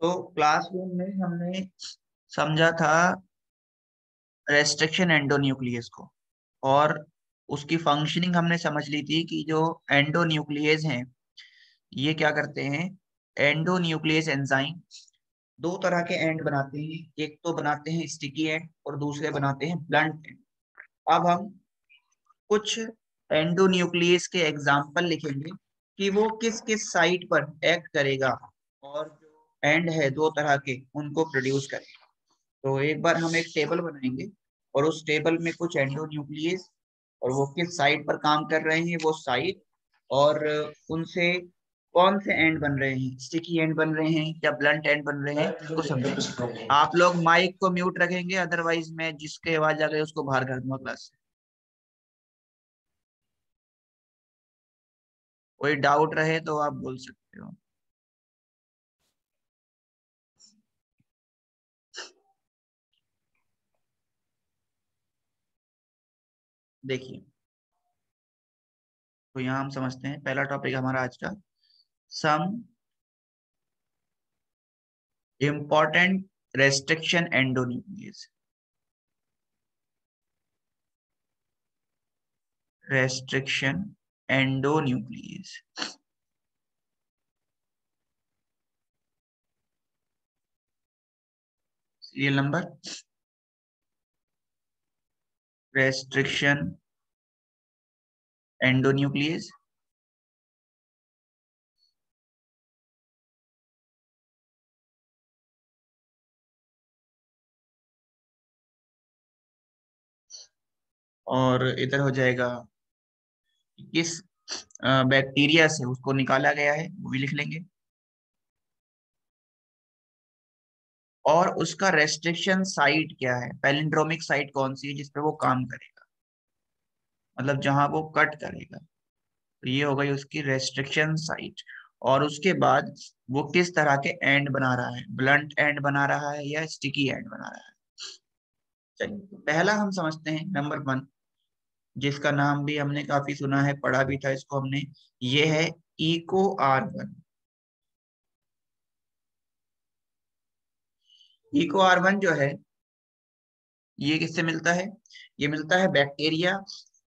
तो क्लासरूम में हमने समझा था रेस्ट्रिक्शन एंडोन्यूक्लियस को, और उसकी फंक्शनिंग हमने समझ ली थी कि जो एंडोन्यूक्लियस हैं ये क्या करते हैं। एंडोन्यूक्लियस एंजाइम दो तरह के एंड बनाते हैं, एक तो बनाते हैं स्टिकी एंड और दूसरे बनाते हैं ब्लंट एंड। अब हम कुछ एंडोन्यूक्लियस के एग्जाम्पल लिखेंगे कि वो किस किस साइट पर एक्ट करेगा और जो एंड है दो तरह के उनको प्रोड्यूस करेगा। तो एक बार हम एक टेबल बनाएंगे और उस टेबल में कुछ एंडोन्यूक्लियस और वो किस साइट पर काम कर रहे हैं वो साइट, और उनसे कौन से एंड बन रहे हैं, स्टिकी एंड बन रहे हैं या ब्लंट एंड बन रहे हैं, उसको समझेंगे। आप लोग माइक को म्यूट रखेंगे, अदरवाइज मैं जिसके आवाज आ गई उसको बाहर कर दूंगा क्लास से। कोई डाउट रहे तो आप बोल सकते हो। देखिए, तो यहाँ हम समझते हैं पहला टॉपिक हमारा आज का, some important restriction endonuclease. Restriction endonuclease. Serial number, restriction endonuclease. और इधर हो जाएगा किस बैक्टीरिया से उसको निकाला गया है वो भी लिख लेंगे, और उसका रेस्ट्रिक्शन साइट क्या है, पैलिंड्रोमिक साइट कौन सी है जिस पे वो काम करेगा, मतलब जहां वो कट करेगा। तो ये हो गई उसकी रेस्ट्रिक्शन साइट। और उसके बाद वो किस तरह के एंड बना रहा है, ब्लंट एंड बना रहा है या स्टिकी एंड बना रहा है। चलिए, तो पहला हम समझते हैं नंबर वन, जिसका नाम भी हमने काफी सुना है, पढ़ा भी था इसको हमने। ये है इको R1। इको R1 जो है ये किससे मिलता है, ये मिलता है बैक्टीरिया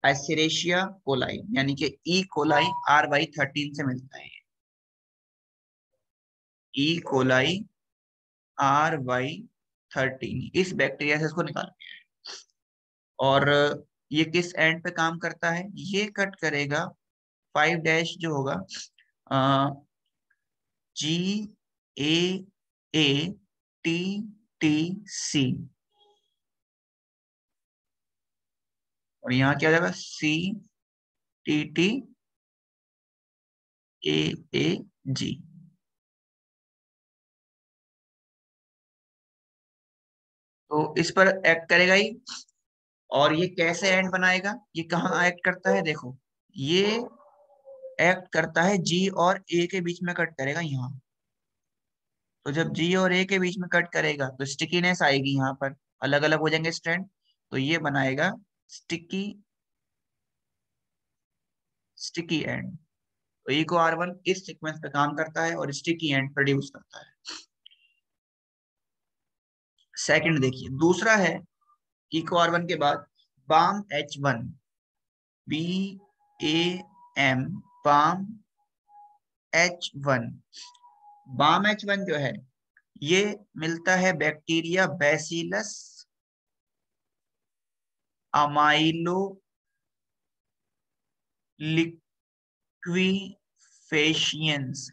एस्चेरेशिया कोलाई, यानी कि ई कोलाई R/13 से मिलता है। ई कोलाई R/13 इस बैक्टीरिया से इसको निकाला गया है। और ये किस एंड पे काम करता है, ये कट करेगा 5 डैश जो होगा GAATTC, और यहाँ क्या हो जाएगा CTTAAG। तो इस पर एक्ट करेगा ही। और ये कैसे एंड बनाएगा, ये कहाँ एक्ट करता है, देखो ये एक्ट करता है जी और ए के बीच में कट करेगा यहाँ। तो जब जी और ए के बीच में कट करेगा तो स्टिकीनेस आएगी यहाँ पर, अलग अलग हो जाएंगे स्ट्रैंड, तो ये बनाएगा स्टिकी स्टिकी एंड। तो इको R1 इस सीक्वेंस पे काम करता है और स्टिकी एंड प्रोड्यूस करता है। सेकंड देखिए, दूसरा है इको R1 के बाद balm H1, BAM, balm H1। Balm H1 जो है ये मिलता है bacteria Bacillus amyloliquefaciens.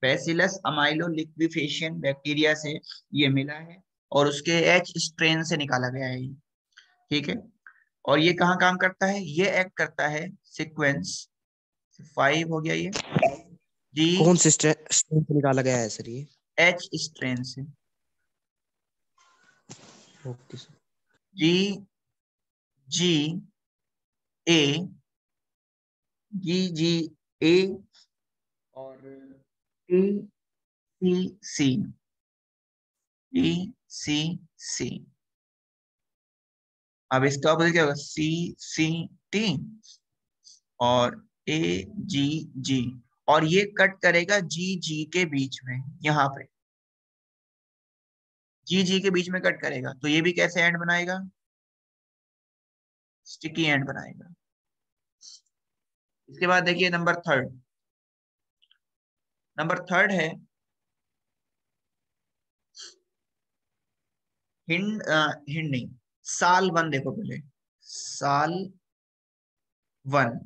Bacillus amyloliquefaciens bacteria से ये मिला है और उसके एच स्ट्रेन से निकाला गया है ये। ठीक है, और ये कहाँ काम करता है, ये एक्ट करता है सीक्वेंस 5 हो गया ये, जी कौन से स्ट्रेन से निकाला गया है सर ये? एच स्ट्रेन से, ओके सर। GGA, GGA और TCC, TCC। अब इसका ऑपोजिट क्या होगा, CCT और AGG। और ये कट करेगा जी जी के बीच में, यहाँ पे जी जी के बीच में कट करेगा, तो ये भी कैसे एंड बनाएगा, स्टिकी एंड बनाएगा। इसके बाद देखिए नंबर थर्ड है हिंड, हिंड नहीं, साल वन। देखो पहले साल वन,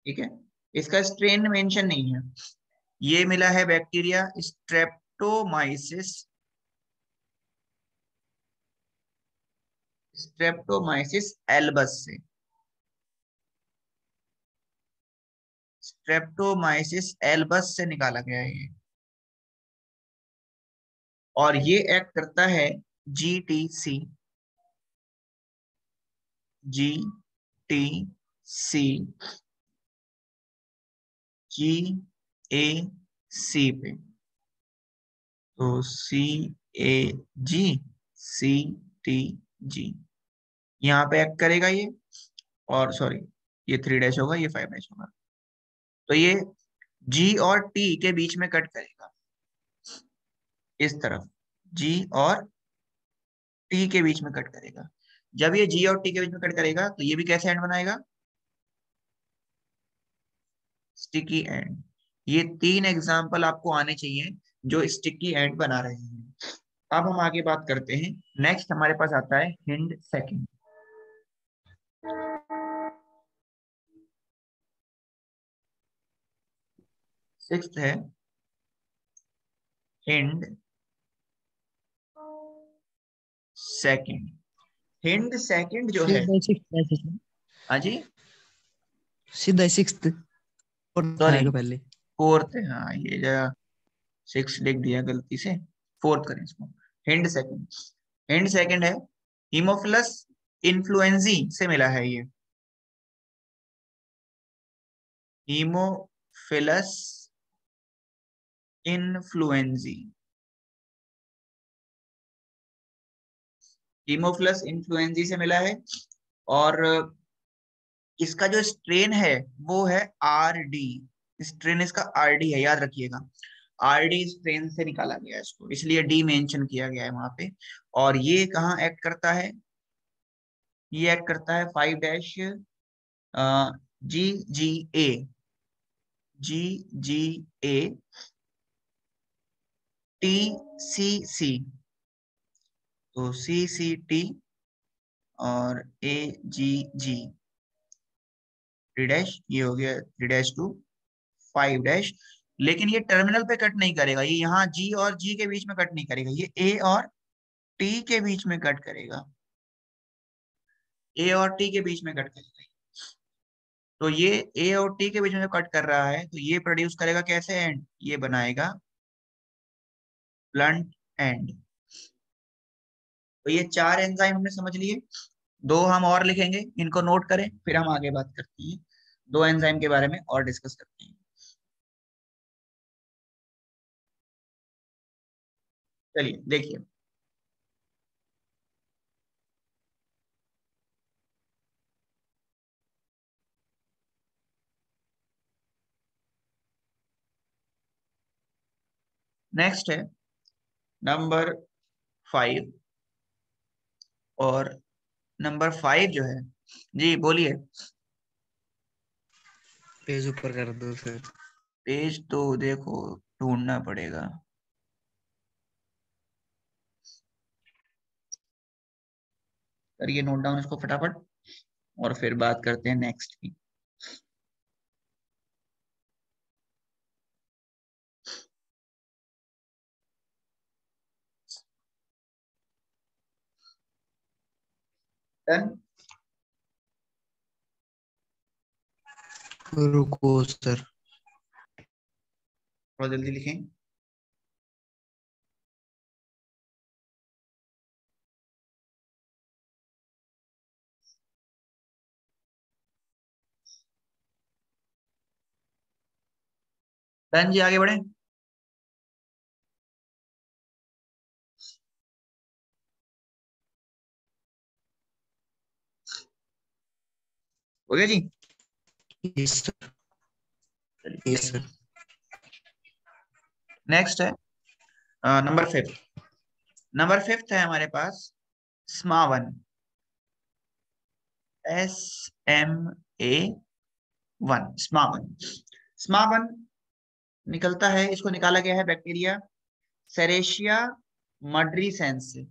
ठीक है, इसका स्ट्रेन मेंशन नहीं है। ये मिला है बैक्टीरिया स्ट्रेप्टोमाइसिस, स्ट्रेप्टोमाइसिस एल्बस से, स्ट्रेप्टोमाइसिस एल्बस से निकाला गया है ये। और ये एक्ट करता है GTC, GTC, GAC पे, तो CAG, CTG यहाँ पे एक्ट करेगा ये। और सॉरी, ये 3 डैश होगा, ये 5 डैश होगा, तो ये G और T के बीच में कट करेगा, इस तरफ G और T के बीच में कट करेगा। जब ये G और T के बीच में कट करेगा तो ये भी कैसे एंड बनाएगा, स्टिकी एंड। ये 3 एग्जाम्पल आपको आने चाहिए जो स्टिकी एंड बना रहे हैं। अब हम आगे बात करते हैं। नेक्स्ट हमारे पास आता है हिंड सेकंड। सिक्स्थ है हिंड सेकंड। हिंड सेकंड जो है, सीधा सिक्स, हाँ जी, सीधा सिक्स और सॉरी आएगा पहले। फोर्थ है, हाँ ये जरा 6 लिख दिया गलती से, फोर्थ करें इसको। हिंड सेकंड, हिंड सेकंड है हीमोफिलस इन्फ्लुएंजी से मिला है ये, हीमोफिलस इन्फ्लुएंजी, हीमोफिलस इन्फ्लुएंजी से मिला है। और इसका जो स्ट्रेन है वो है RD, स्ट्रेन इसका RD है, याद रखिएगा, RD स्ट्रेन से निकाला गया है इसको, इसलिए D मेंशन किया गया है वहां पे। और ये कहाँ एक्ट करता है, ये एक्ट करता है 5 डैश GGA, GGA, TCC, तो CCT और AGG, 3 डैश, ये हो गया 3 डैश 2, 5 डैश। लेकिन ये टर्मिनल पे कट नहीं करेगा, ये यहाँ G और G के बीच में कट नहीं करेगा, ये A और T के बीच में कट करेगा, A और T के बीच में कट करेगा। तो ये A और T के बीच में कट कर रहा है, तो ये प्रोड्यूस करेगा कैसे एंड, ये बनाएगा ब्लंट एंड। तो ये 4 एंजाइम हमने समझ लिए, 2 हम और लिखेंगे, इनको नोट करें, फिर हम आगे बात करते हैं, 2 एंजाइम के बारे में और डिस्कस करते हैं। चलिए देखिए, नेक्स्ट है नंबर 5। और नंबर 5 जो है, जी बोलिए। पेज ऊपर कर दो फिर। पेज तो देखो ढूंढना पड़ेगा, करिए नोट डाउन इसको फटाफट, और फिर बात करते हैं नेक्स्ट की। डन, रुको सर। थोड़ा जल्दी लिखें। डन जी, आगे बढ़े। हो गया जी। Yes sir. Yes sir. Next है नंबर 5। नंबर 5 है हमारे पास SMA1, SMA1, SMA1। SMA1 निकलता है, इसको निकाला गया है बैक्टीरिया सेरेशिया मड्रीसेंस से।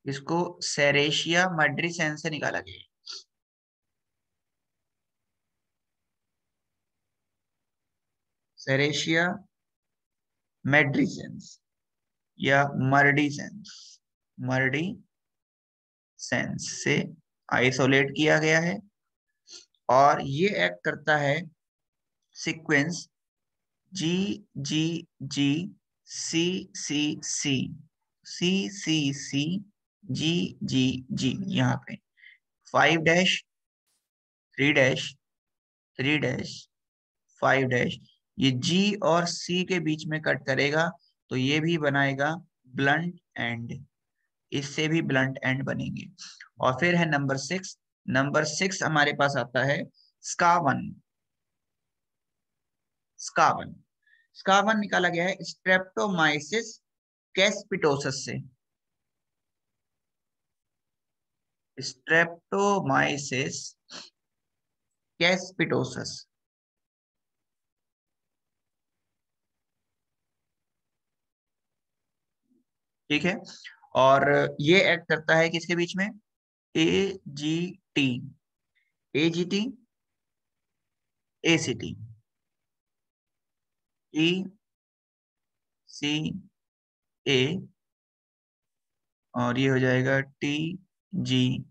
इसको सेरेशिया मड्रीसेंस से निकाला गया है। सेरेशिया मेड्रीसेंस या मर्डीसेंस, मर्डीसेंस से आइसोलेट किया गया है और ये एक्ट करता है सीक्वेंस जी जी जी सी सी सी सी सी सी जी जी जी, यहाँ पे 5 डैश 3 डैश 3 डैश 5 डैश, ये जी और सी के बीच में कट करेगा तो ये भी बनाएगा ब्लंट एंड, इससे भी ब्लंट एंड बनेंगे। और फिर है नंबर 6। नंबर 6 हमारे पास आता है SCA1। SCA1, SCA1 निकाला गया है स्ट्रेप्टोमाइसिस कैस्पिटोसस से। स्ट्रेप्टोमाइसिस कैस्पिटोसस, ठीक है। और ये एक्ट करता है किसके बीच में, AGT, AGT ACT, TCA, और ये हो जाएगा TGA।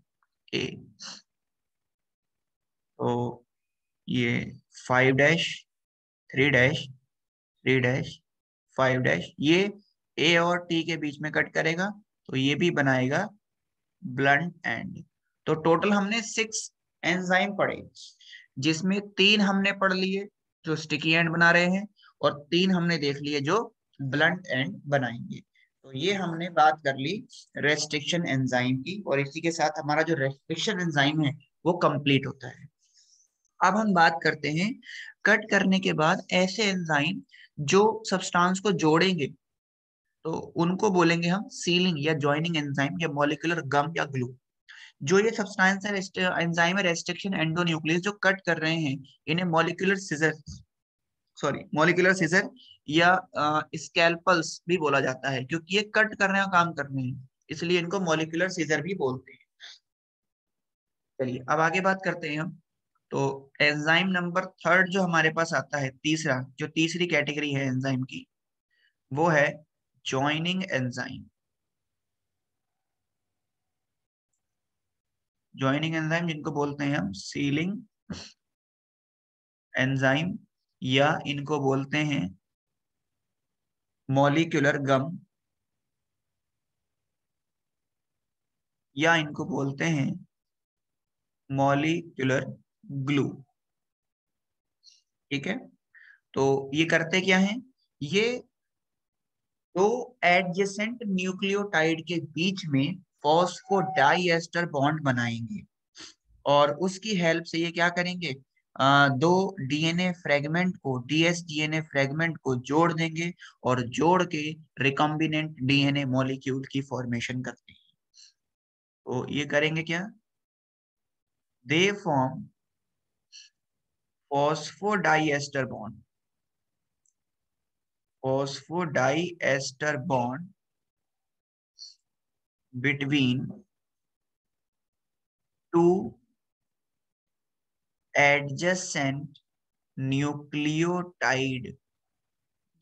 तो ये 5 डैश 3 डैश 3 डैश 5 डैश, ये ए और टी के बीच में कट करेगा तो ये भी बनाएगा ब्लंट एंड। तो टोटल हमने 6 एंजाइम पढ़े, जिसमें 3 हमने पढ़ लिए जो स्टिकी एंड बना रहे हैं और 3 हमने देख लिए जो ब्लंट एंड बनाएंगे। तो ये हमने बात कर ली रेस्ट्रिक्शन एंजाइम की, और इसी के साथ हमारा जो रेस्ट्रिक्शन एंजाइम है वो कंप्लीट होता है। अब हम बात करते हैं कट करने के बाद ऐसे एंजाइम जो सब्सटेंस को जोड़ेंगे, तो उनको बोलेंगे हम सीलिंग या जॉइनिंग एंजाइम या मॉलिक्यूलर गम या ग्लू। जो ये सब्सटेंस है एंजाइम है रेस्ट्रिक्शन एंडोन्यूक्लियस जो कट कर रहे हैं, इन्हें molecular scissor, sorry molecular scissor या स्कैल्पल्स भी बोला जाता है, क्योंकि ये कट करने का काम कर रहे हैं, इसलिए इनको मॉलिक्यूलर सीजर भी बोलते हैं। चलिए अब आगे बात करते हैं हम। तो एंजाइम नंबर 3 जो हमारे पास आता है, तीसरा जो तीसरी कैटेगरी है एंजाइम की, वो है जॉइनिंग एंजाइम। जॉइनिंग एंजाइम जिनको बोलते हैं हम सीलिंग एंजाइम, या इनको बोलते हैं मॉलिक्यूलर गम, या इनको बोलते हैं मॉलिक्यूलर ग्लू, ठीक है। तो ये करते क्या है, ये दो एडजेसेंट न्यूक्लियोटाइड के बीच में फॉस्फोडाइएस्टर बॉन्ड बनाएंगे, और उसकी हेल्प से ये क्या करेंगे, दो डीएनए फ्रेगमेंट को, डीएस डीएनए फ्रेगमेंट को जोड़ देंगे, और जोड़ के रिकॉम्बिनेंट डीएनए मॉलिक्यूल की फॉर्मेशन करते हैं। तो ये करेंगे क्या, they form phosphodiester bond, phosphodiester bond between two adjacent nucleotide,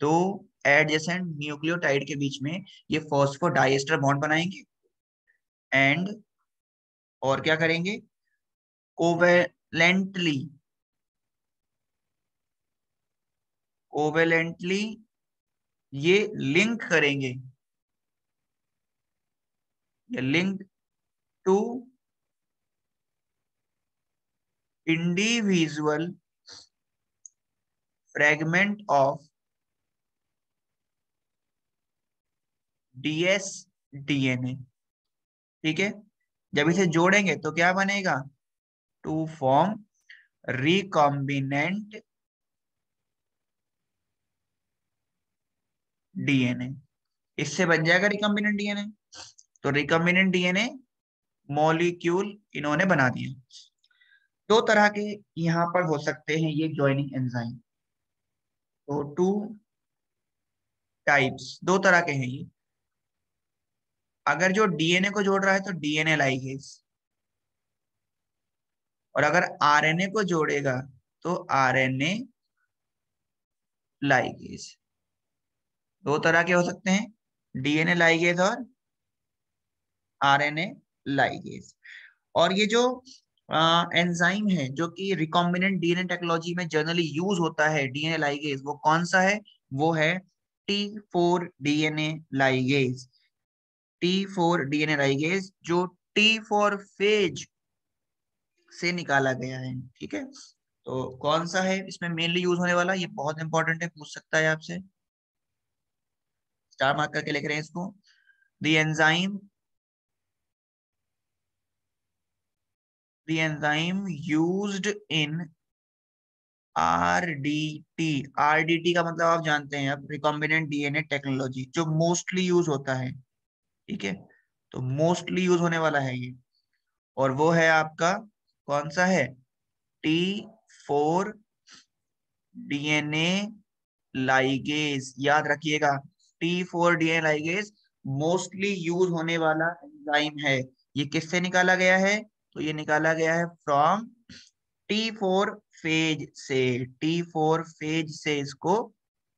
दो एडजेसेंट न्यूक्लियोटाइड के बीच में ये फॉस्फोडाइएस्टर बॉन्ड बनाएंगे, एंड और क्या करेंगे, कोवेलेंटली, कोवेलेंटली ये लिंक करेंगे, ये link to individual fragment of DS DNA, ठीक है। जब इसे जोड़ेंगे तो क्या बनेगा, टू फॉर्म रिकॉम्बिनेंट डीएनए। इससे बन जाएगा रिकॉम्बिनेंट डीएनए। तो रिकॉम्बिनेंट डीएनए मॉलिक्यूल इन्होंने बना दिया। दो तरह के यहाँ पर हो सकते हैं ये ज्वाइनिंग एंजाइम। तो टू टाइप्स, दो तरह के हैं ये। अगर जो डीएनए को जोड़ रहा है तो डीएनए लाइगेज, और अगर आरएनए को जोड़ेगा तो आरएनए लाइगेज। दो तरह के हो सकते हैं, डीएनए लाइगेज और आरएनए लाइगेज। और ये जो एंजाइम है जो कि रिकॉम्बिनेंट डीएनए टेक्नोलॉजी में जनरली यूज होता है, डीएनए लाइगेज, वो कौन सा है? वो है T4 DNA ligase. T4 DNA ligase जो T4 फेज से निकाला गया है। ठीक है, तो कौन सा है इसमें मेनली यूज होने वाला? ये बहुत इंपॉर्टेंट है, पूछ सकता है आपसे। स्टार मार्क करके लिख रहे हैं इसको। The enzyme, the enzyme used in RDT। RDT का मतलब आप जानते हैं अब, रिकॉम्बिनेंट डीएनए टेक्नोलॉजी, जो मोस्टली यूज होता है। ठीक है, तो मोस्टली यूज होने वाला है ये, और वो है आपका कौन सा है? T4 DNA ligase. याद रखिएगा, T4 DNA ligase mostly use होने वाला एंजाइम है। ये किससे निकाला गया है? तो ये निकाला गया है फ्रॉम T4 फेज से। T4 फेज से इसको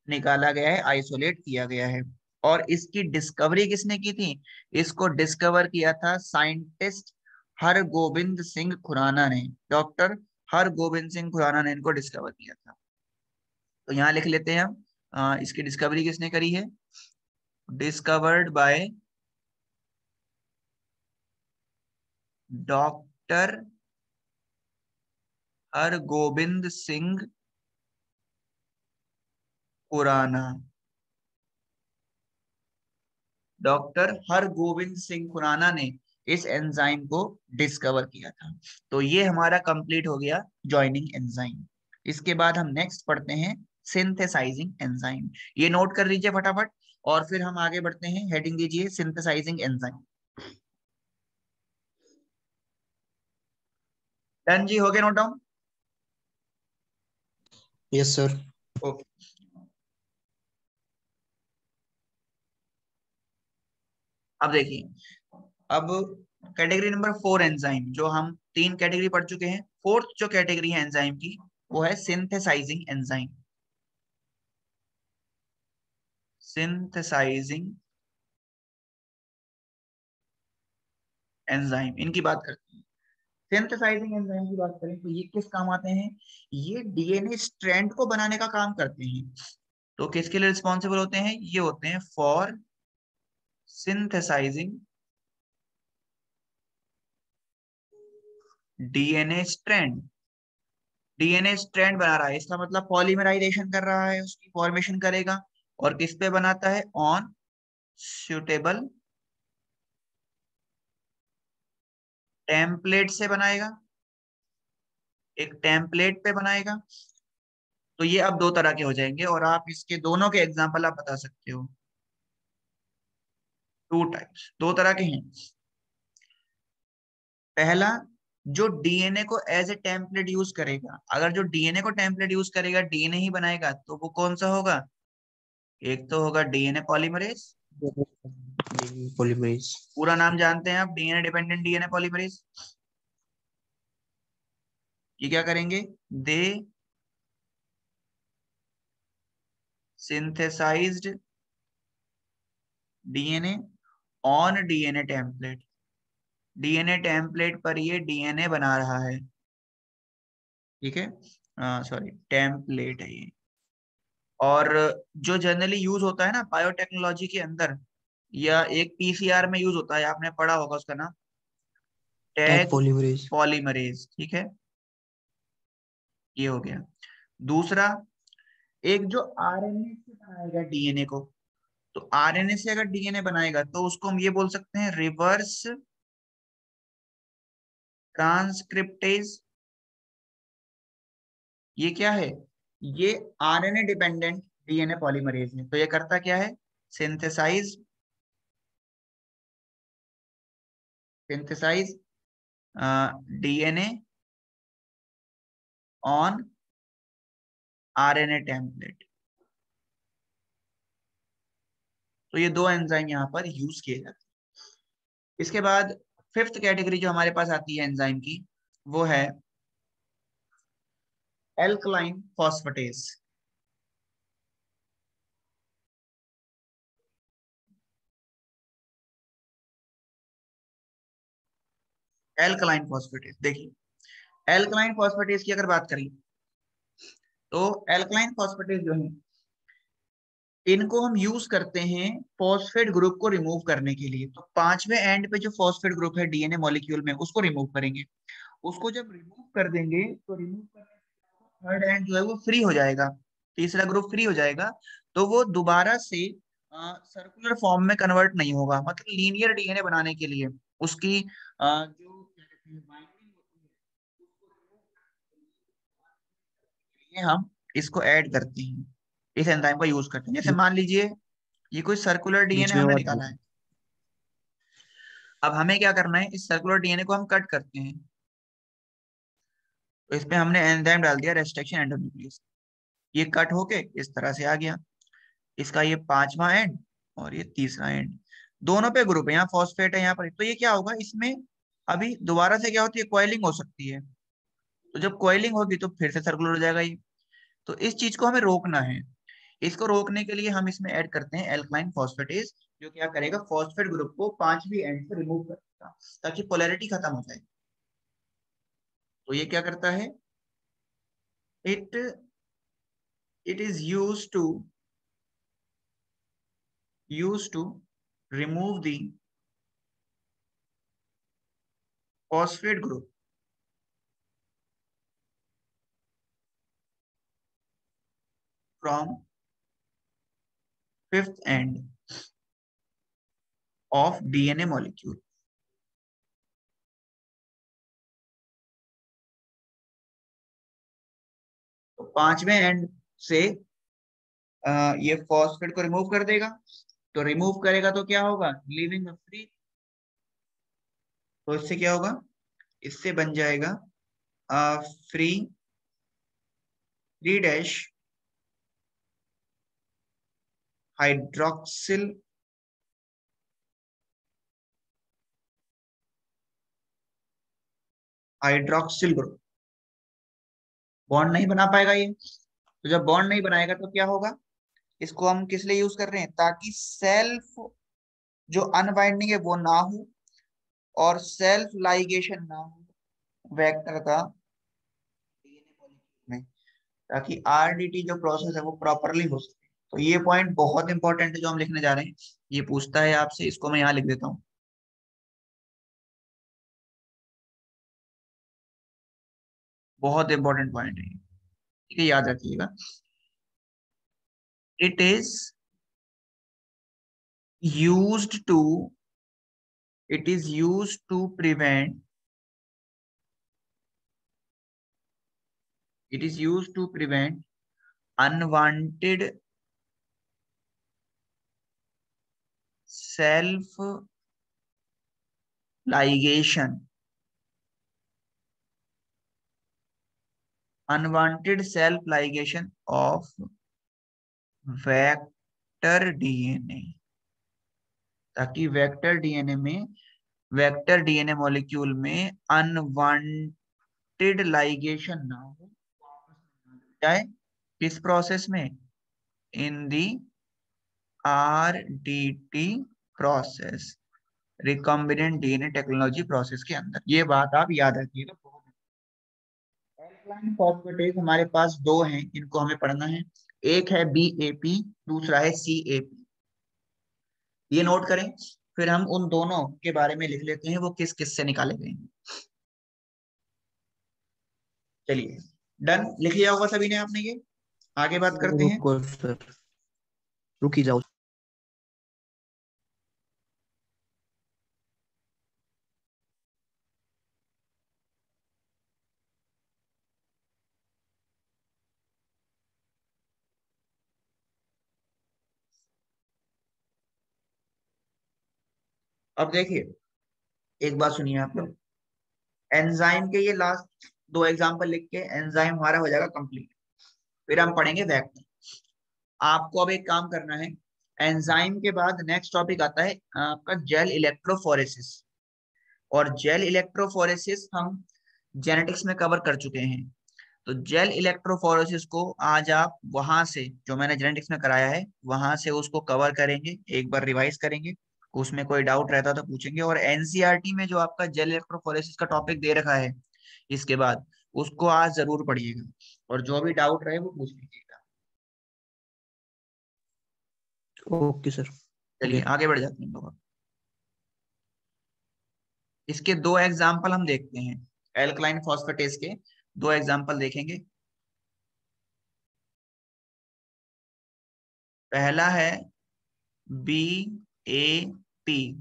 निकाला गया है, आइसोलेट किया गया है। और इसकी डिस्कवरी किसने की थी? इसको डिस्कवर किया था साइंटिस्ट हरगोबिंद सिंह खुराना ने। डॉक्टर हरगोबिंद सिंह खुराना ने इनको डिस्कवर किया था। तो यहाँ लिख लेते हैं हम, इसकी डिस्कवरी किसने करी है? Discovered by doctor Hargobind Singh Khorana. Doctor Hargovind Singh Khorana ने इस एंजाइम को डिस्कवर किया था। तो ये हमारा कंप्लीट हो गया जॉइनिंग एंजाइम। इसके बाद हम नेक्स्ट पढ़ते हैं सिंथेसाइजिंग एंजाइम। ये नोट कर लीजिए फटाफट, और फिर हम आगे बढ़ते हैं। हेडिंग दीजिए सिंथेसाइजिंग एंजाइम। डन जी, हो गया note down? Yes sir. Okay, अब देखिए, अब कैटेगरी नंबर 4 एंजाइम, जो हम तीन कैटेगरी पढ़ चुके हैं, फोर्थ जो कैटेगरी है एंजाइम की, वो है सिंथेसाइजिंग एंजाइम। सिंथेसाइजिंग एंजाइम, इनकी बात करते हैं। सिंथेसाइजिंग एंजाइम की बात करें तो ये किस काम आते हैं? ये डीएनए स्ट्रैंड को बनाने का काम करते हैं। तो किसके लिए रिस्पॉन्सिबल होते हैं? ये होते हैं for synthesising DNA strand. DNA strand बना रहा है, इसका मतलब पॉलीमराइजेशन कर रहा है, उसकी फॉर्मेशन करेगा। और किस पे बनाता है? ऑन सुटेबल टेम्पलेट से बनाएगा, एक टेम्पलेट पे बनाएगा। तो ये अब दो तरह के हो जाएंगे, और आप इसके दोनों के एग्जाम्पल आप बता सकते हो। टू टाइप्स, दो तरह के हैं। पहला, जो डीएनए को एज ए टेम्पलेट यूज करेगा। अगर जो डीएनए को टेम्पलेट यूज करेगा, डीएनए ही बनाएगा, तो वो कौन सा होगा? एक तो होगा डीएनए पॉलीमरेज। पॉलीमरेज। पूरा नाम जानते हैं आप, डीएनए डिपेंडेंट डीएनए पॉलीमरेज। ये क्या करेंगे? They synthesized DNA on DNA template. DNA template पर ये डीएनए बना रहा है। ठीक है, सॉरी, टेम्पलेट है ये। और जो जनरली यूज होता है ना बायोटेक्नोलॉजी के अंदर, या एक पीसीआर में यूज होता है, आपने पढ़ा होगा उसका नाम, टैग टैग पॉलीमरेज। पॉलीमरेज। ठीक है, ये हो गया। दूसरा, एक जो आरएनए से बनाएगा डीएनए को। तो आरएनए से अगर डीएनए बनाएगा तो उसको हम ये बोल सकते हैं रिवर्स ट्रांसक्रिप्टेज ये क्या है, ये आरएनए डिपेंडेंट डीएनए पॉलीमरेज है। तो ये करता क्या है, synthesise synthesise DNA on RNA template. तो ये दो एंजाइम यहाँ पर यूज किए जाते हैं। इसके बाद फिफ्थ कैटेगरी जो हमारे पास आती है एंजाइम की, वो है एल्कलाइन फॉस्फेटेज। एल्कलाइन फॉस्फेटेज, देखिए एल्कलाइन फॉस्फेटेज की अगर बात करें तो एल्कलाइन फॉस्फेटेज जो है, इनको हम यूज करते हैं फॉस्फेट ग्रुप को रिमूव करने के लिए। तो पांचवें एंड पे जो फॉस्फेट ग्रुप है डीएनए मॉलिक्यूल में, उसको रिमूव करेंगे। उसको जब रिमूव कर देंगे तो रिमूव करने थर्ड एंड जो है वो फ्री हो जाएगा, तीसरा ग्रुप फ्री हो जाएगा। तो वो दोबारा से सर्कुलर फॉर्म में कन्वर्ट नहीं होगा, मतलब लीनियर डीएनए बनाने के लिए उसकी जो क्या कहते हैं बाइंडिंग होती है, उसको remove करने के लिए हम इसको ऐड करते हैं, इस एंजाइम का यूज करते हैं। जैसे मान लीजिए ये कोई सर्कुलर डीएनए बीच में हमने आवाज निकाला है। अब हमें क्या करना है, इस सर्कुलर डीएनए को हम कट करते हैं। तो इसमें हमने एंजाइम डाल दिया रेस्ट्रिक्शन एंडोन्यूक्लियस, ये कट होके इस तरह से आ गया। इसका ये पांचवा एंड और ये तीसरा एंड, दोनों पे ग्रुप है, यहाँ फॉस्फेट है यहाँ पर। तो ये क्या होगा, इसमें अभी दोबारा से क्या होती है, कॉइलिंग हो सकती है। तो जब कॉइलिंग होगी तो फिर से सर्कुलर हो जाएगा ये। तो इस चीज को हमें रोकना है। इसको रोकने के लिए हम इसमें ऐड करते हैं एल्कलाइन फॉस्फेटेज, जो क्या करेगा, फॉस्फेट ग्रुप को पांचवी एंड से रिमूव करेगा ताकि पोलैरिटी खत्म हो जाए। तो ये क्या करता है, it it is use to remove the phosphate group from fifth end of DNA molecule. तो पांचवें एंड से ये फॉस्फेट को रिमूव कर देगा। तो रिमूव करेगा तो क्या होगा, लीविंग फ्री। तो इससे क्या होगा, इससे बन जाएगा free three dash hydroxyl hydroxyl group. Bond नहीं बना पाएगा ये। तो जब बॉन्ड नहीं बनाएगा तो क्या होगा, इसको हम किस लिए यूज कर रहे हैं, ताकि सेल्फ जो अनबाइंडिंग है वो ना हो और सेल्फ लाइगेशन ना हो वेक्टर का डीएनए मॉलिक्यूल में, ताकि आरडीटी जो प्रोसेस है वो प्रॉपरली हो सके। तो ये पॉइंट बहुत इंपॉर्टेंट है जो हम लिखने जा रहे हैं। ये पूछता है आपसे, इसको मैं यहाँ लिख देता हूँ। बहुत इंपॉर्टेंट पॉइंट है ये, ठीक है, याद रखिएगा। It is used to it is used to prevent it is used to prevent unwanted self ligation of vector DNA, ताकि वेक्टर डीएनए मॉलिक्यूल में अनवांटेड लाइगेशन ना हो, वापस ना जाए। किस प्रोसेस में, in the RDT process, recombinant DNA technology process के अंदर। ये बात आप याद रखिएगा। एल्कलाइन फॉस्फेटेज हमारे पास दो हैं, इनको हमें पढ़ना है। एक है बीएपी, दूसरा है सीएपी। ये नोट करें, फिर हम उन दोनों के बारे में लिख लेते हैं वो किस किस से निकाले गए हैं। चलिए, डन, लिख लिया होगा सभी ने आपने ये। आगे बात करते हैं। रुको सर, रुकी जाओ। अब देखिए, एक बात सुनिए आप लोग, एंजाइम के ये लास्ट दो एग्जांपल लिख के एंजाइम हमारा हो जाएगा कंप्लीट। फिर हम पढ़ेंगे वेक्टर। आपको अब एक काम करना है, एंजाइम के बाद नेक्स्ट टॉपिक आता है आपका जेल इलेक्ट्रोफोरेसिस। और जेल इलेक्ट्रोफोरेसिस हम जेनेटिक्स में कवर कर चुके हैं। तो जेल इलेक्ट्रोफोरेसिस को आज आप वहां से, जो मैंने जेनेटिक्स में कराया है वहां से उसको कवर करेंगे, एक बार रिवाइज करेंगे। उसमें कोई डाउट रहता तो पूछेंगे। और एनसीईआरटी में जो आपका जेल इलेक्ट्रोफोरेसिस का टॉपिक दे रखा है इसके बाद, उसको आज जरूर पढ़िएगा और जो भी डाउट रहे वो पूछ लीजिएगा। Okay sir. चलिए ओके। आगे बढ़ जाते हैं लोग। इसके दो एग्जाम्पल हम देखते हैं, एल्कलाइन फॉस्फेटेस के दो एग्जाम्पल देखेंगे। पहला है B A P.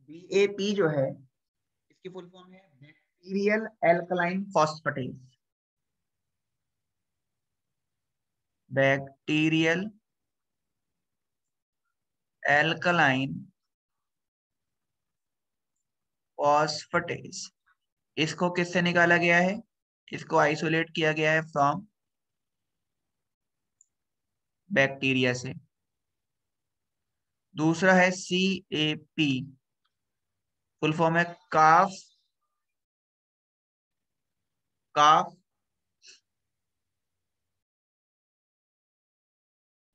B A P जो है इसकी फुल फॉर्म है bacterial alkaline phosphatase. Bacterial alkaline phosphatase. इसको किससे निकाला गया है? इसको आइसोलेट किया गया है फ्रॉम बैक्टीरिया से। दूसरा है सी ए पी, फुल फॉर्म है काफ काफ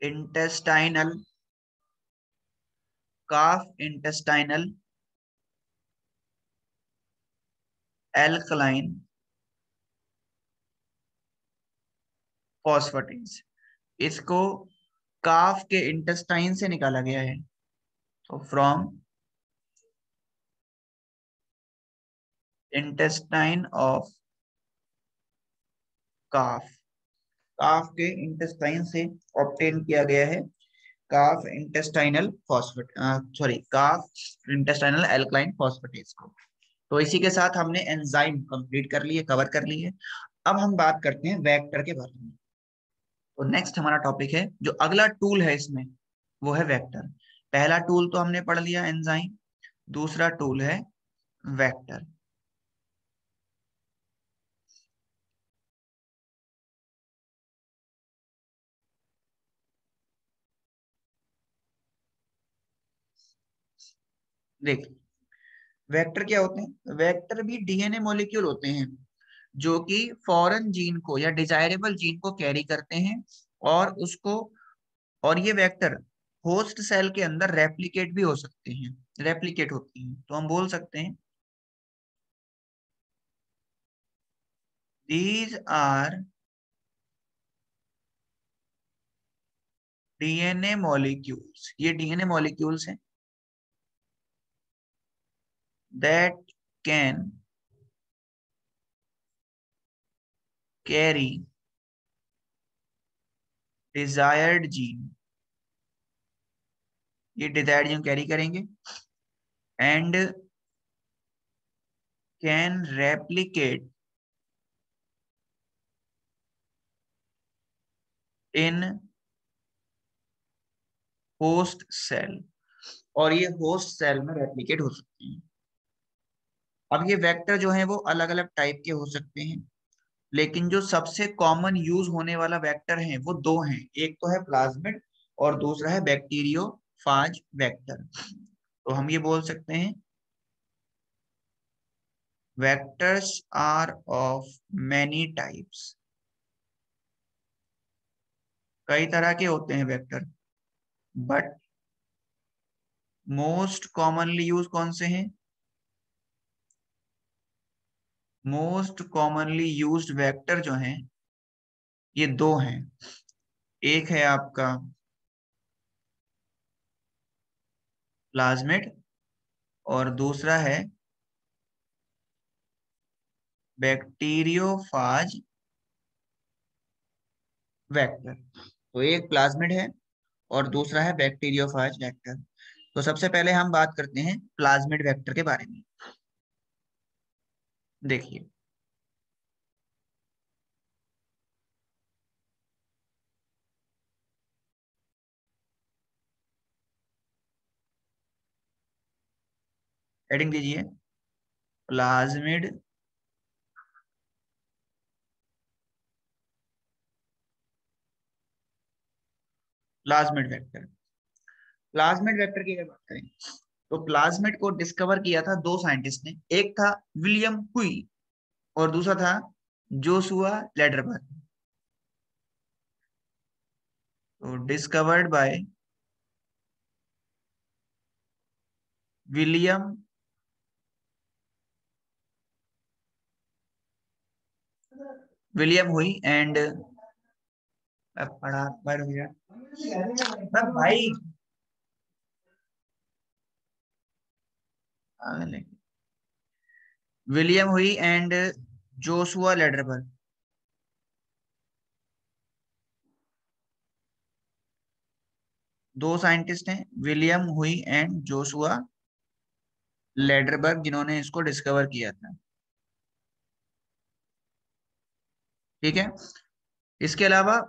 इंटेस्टाइनल काफ इंटेस्टाइनल एल्कलाइन फॉस्फेटेस। इसको काफ के इंटेस्टाइन से निकाला गया है। तो फ्रॉम इंटेस्टाइन ऑफ काफ, काफ के इंटेस्टाइन से ऑब्टेन किया गया है काफ इंटेस्टाइनल फॉस्फेट, सॉरी काफ इंटेस्टाइनल एल्कलाइन फॉस्फेटेस को। तो इसी के साथ हमने एंजाइम कंप्लीट कर लिए, कवर कर लिए। अब हम बात करते हैं वेक्टर के बारे में। तो नेक्स्ट हमारा टॉपिक है, जो अगला टूल है इसमें वो है वेक्टर। पहला टूल तो हमने पढ़ लिया एंजाइम, दूसरा टूल है वेक्टर। देखिए, वेक्टर क्या होते हैं? वेक्टर भी डीएनए मॉलिक्यूल होते हैं जो कि फॉरेन जीन को या डिजायरेबल जीन को कैरी करते हैं और उसको, और ये वेक्टर होस्ट सेल के अंदर रेप्लिकेट भी हो सकते हैं, रेप्लिकेट होते हैं। तो हम बोल सकते हैं दीज आर डीएनए मॉलिक्यूल्स। ये डीएनए मॉलिक्यूल्स हैं that can carry desired gene. ये डिजायर्ड जीन कैरी करेंगे and can replicate in host cell, और ये होस्ट सेल में रेप्लिकेट हो सकते हैं। अब ये वेक्टर जो है वो अलग अलग टाइप के हो सकते हैं, लेकिन जो सबसे कॉमन यूज होने वाला वेक्टर है वो दो हैं। एक तो है प्लाज्मिड और दूसरा है बैक्टीरियोफाज वेक्टर। तो हम ये बोल सकते हैं vectors are of many types. कई तरह के होते हैं vector, but most commonly use कौन से हैं? मोस्ट कॉमनली यूज्ड वेक्टर जो हैं ये दो हैं। एक है आपका प्लाज्मिड और दूसरा है बैक्टीरियोफाज वेक्टर। तो एक प्लाज्मिड है और दूसरा है बैक्टीरियोफाज वेक्टर। तो सबसे पहले हम बात करते हैं प्लाज्मिड वेक्टर के बारे में। देखिए, हेडिंग दीजिए plasmid plasmid vector. Plasmid vector की अगर बात करें तो प्लाज्मिड को डिस्कवर किया था दो साइंटिस्ट ने, एक था विलियम हुई और दूसरा था जोशुआ लेडरबर्ग। तो डिस्कवर्ड बाय विलियम विलियम हुई एंड पढ़ा पढ़ गया भाई विलियम हुई एंड जोशुआ लेडरबर्ग। दो साइंटिस्ट हैं विलियम हुई एंड जोशुआ लेडरबर्ग जिन्होंने इसको डिस्कवर किया था। ठीक है, इसके अलावा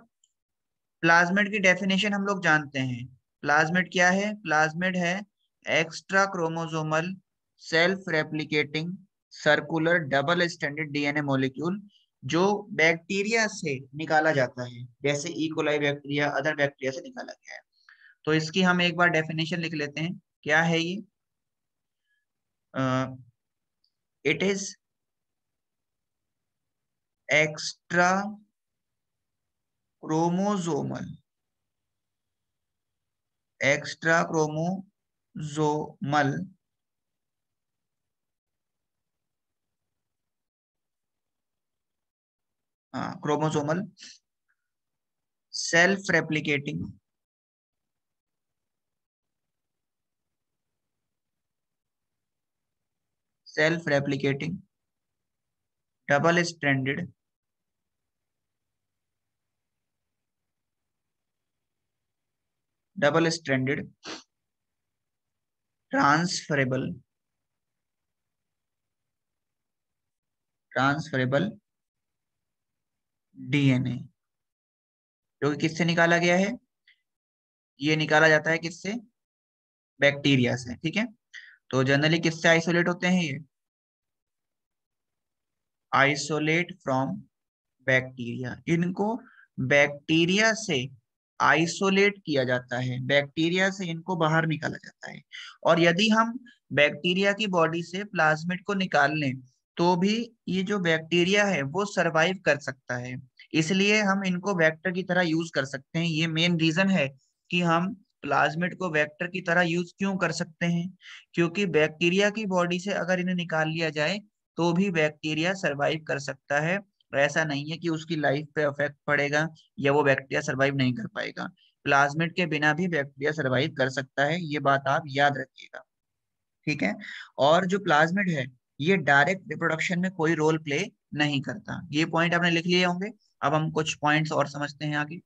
प्लाज्मिड की डेफिनेशन हम लोग जानते हैं। प्लाज्मिड क्या है? प्लाज्मिड है extra chromosomal self replicating circular double standard DNA molecule जो बैक्टीरिया से निकाला जाता है, जैसे इकोलाई बैक्टीरिया, अदर बैक्टीरिया से निकाला गया है। तो इसकी हम एक बार डेफिनेशन लिख लेते हैं। क्या है ये? It is extra chromosomal extra chromosomal chromosomal self replicating self replicating double stranded transferable transferable DNA जो कि किससे निकाला गया है? ये निकाला जाता है किससे? बैक्टीरिया से। ठीक है, तो जनरली किससे आइसोलेट होते हैं ये? Isolate from bacteria. इनको बैक्टीरिया से आइसोलेट किया जाता है, बैक्टीरिया से इनको बाहर निकाला जाता है। और यदि हम बैक्टीरिया की बॉडी से प्लाज्मिड को निकाल लें तो भी ये जो बैक्टीरिया है वो सरवाइव कर सकता है। इसलिए हम इनको वेक्टर की तरह यूज कर सकते हैं। ये मेन रीजन है कि हम प्लाज्मिड को वेक्टर की तरह यूज क्यों कर सकते हैं, क्योंकि बैक्टीरिया की बॉडी से अगर इन्हें निकाल लिया जाए तो भी बैक्टीरिया सरवाइव कर सकता है। और ऐसा नहीं है कि उसकी लाइफ पे इफेक्ट पड़ेगा या वो बैक्टीरिया सरवाइव नहीं कर पाएगा। प्लाज्मिड के बिना भी बैक्टीरिया सरवाइव कर सकता है, ये बात आप याद रखिएगा। ठीक है, और जो प्लाज्मिड है ये डायरेक्ट रिप्रोडक्शन में कोई रोल प्ले नहीं करता। ये पॉइंट आपने लिख लिए होंगे। अब हम कुछ पॉइंट्स और समझते हैं आगे।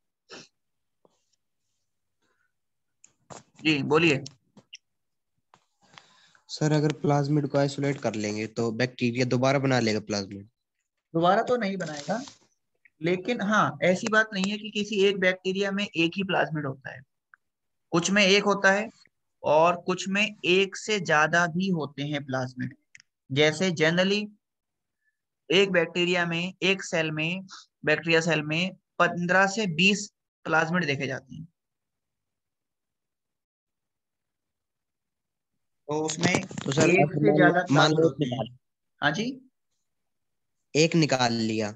जी बोलिए। सर अगर प्लाज्मिड को आइसोलेट कर लेंगे तो बैक्टीरिया दोबारा बना लेगा प्लाज्मिड। दोबारा तो नहीं बनाएगा, लेकिन हाँ ऐसी बात नहीं है कि किसी एक बैक्टीरिया में एक ही प्लाज्मिड होता है। कुछ में एक होता है और कुछ में एक से ज्यादा भी होते हैं प्लाज्मिड। जैसे जनरली एक बैक्टीरिया में, एक सेल में, बैक्टीरिया सेल में 15 से 20 प्लाज्मिड देखे जाते हैं। तो उसमें तो सर एक से मान ज्यादा मान प्लाज्मिड लो एक होते हैं। निकाल हाँ जी, एक निकाल लिया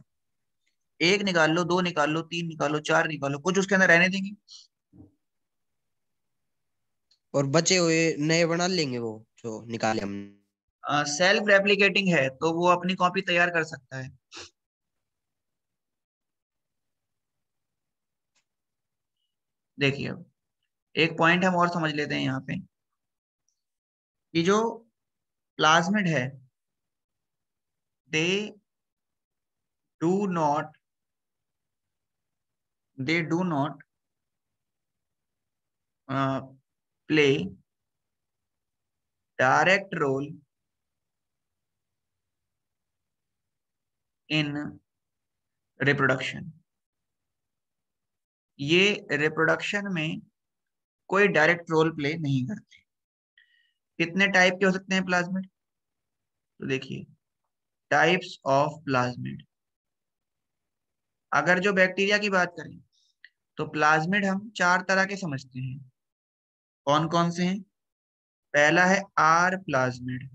एक निकाल लो, दो निकाल लो, तीन निकालो, चार निकालो, कुछ उसके अंदर रहने देंगे। और बचे हुए नए बना लेंगे वो जो निकाले हमने। सेल्फ रेप्लिकेटिंग है तो वो अपनी कॉपी तैयार कर सकता है। देखिए अब एक पॉइंट हम और समझ लेते हैं यहाँ पे कि जो प्लाज्मिड है they do not they do not play direct role in reproduction. ये रिप्रोडक्शन में कोई डायरेक्ट रोल प्ले नहीं करते। कितने टाइप के हो सकते हैं प्लाज्मिड? तो देखिए, टाइप्स ऑफ प्लाज्मिड, अगर जो बैक्टीरिया की बात करें तो प्लाज्मिड हम 4 तरह के समझते हैं। कौन कौन से हैं? पहला है आर प्लाज्मिड।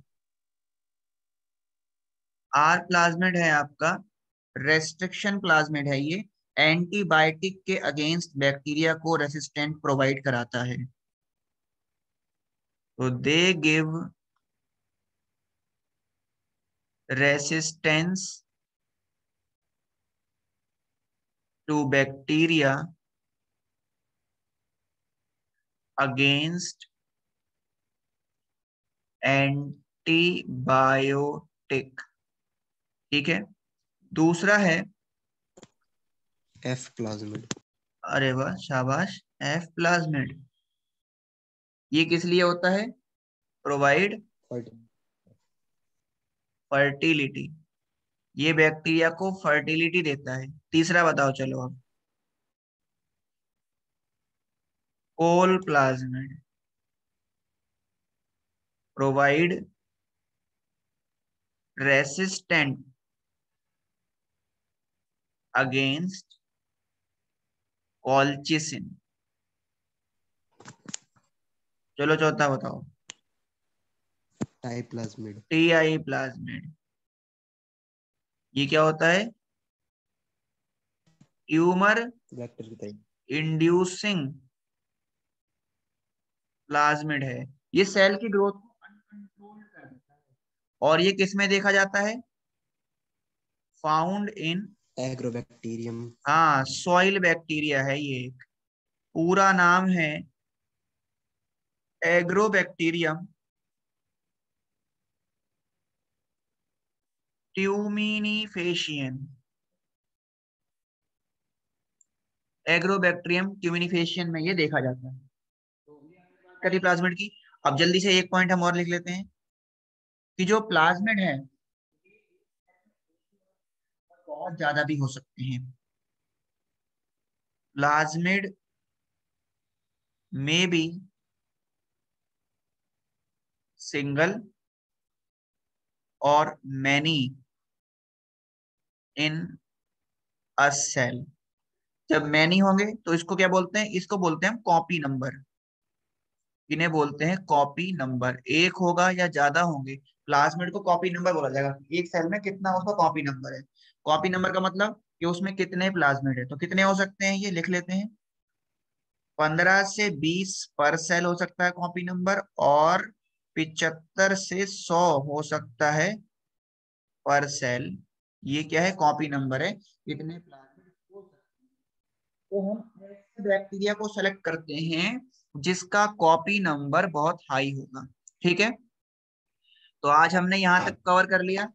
आर प्लाज्मिड है आपका रेस्ट्रिक्शन प्लाज्मिड है, ये एंटीबायोटिक के अगेंस्ट बैक्टीरिया को रेसिस्टेंट प्रोवाइड कराता है। तो they give resistance to bacteria against antibiotic. ठीक है। दूसरा है, एफ प्लाज्मिड। अरे वाह शाबाश, एफ प्लाज्मिड। ये किस लिए होता है? प्रोवाइड फर्टिलिटी, ये बैक्टीरिया को फर्टिलिटी देता है। तीसरा बताओ चलो अब, Col plasmid, provide resistant against colchicine. चलो चौथा बताओ, टाई प्लाज्मिड। TI plasmid. ये क्या होता है? ट्यूमर वेक्टर की तरह। इंड्यूसिंग प्लाज्मिड है। ये सेल की ग्रोथ को अनकंट्रोल्ड कर देता है। और ये किस में देखा जाता है? Found in, agrobacterium. हाँ सॉइल बैक्टीरिया है ये एक। पूरा नाम है एग्रोबैक्टीरियम ट्यूमिनिफेशियन। एग्रोबैक्टीरियम ट्यूमिनिफेशियन में ये देखा जाता है। तो ये हमने बात करी प्लाज्मिड की। अब जल्दी से एक पॉइंट हम और लिख लेते हैं कि जो प्लाज्मिड है बहुत ज्यादा भी हो सकते हैं। प्लाज्मिड में भी सिंगल और मैनी इन अ सेल। जब मैनी होंगे तो इसको क्या बोलते हैं? इसको बोलते हैं हम कॉपी नंबर। इन्हें बोलते हैं कॉपी नंबर। एक होगा या ज्यादा होंगे, प्लाज्मिड को कॉपी नंबर बोला जाएगा। एक सेल में कितना उसका कॉपी नंबर है। कॉपी नंबर का मतलब कि उसमें कितने प्लाज्मिड है। तो कितने हो सकते हैं ये लिख लेते हैं, 15 से 20 पर सेल हो सकता है कॉपी नंबर, और 75 से 100 हो सकता है पर सेल। ये क्या है? कॉपी नंबर है, कितने प्लाज्मिड हो सकते हैं। तो हम ऐसे बैक्टीरिया को सेलेक्ट करते हैं जिसका कॉपी नंबर बहुत हाई होगा। ठीक है, तो आज हमने यहाँ तक कवर कर लिया।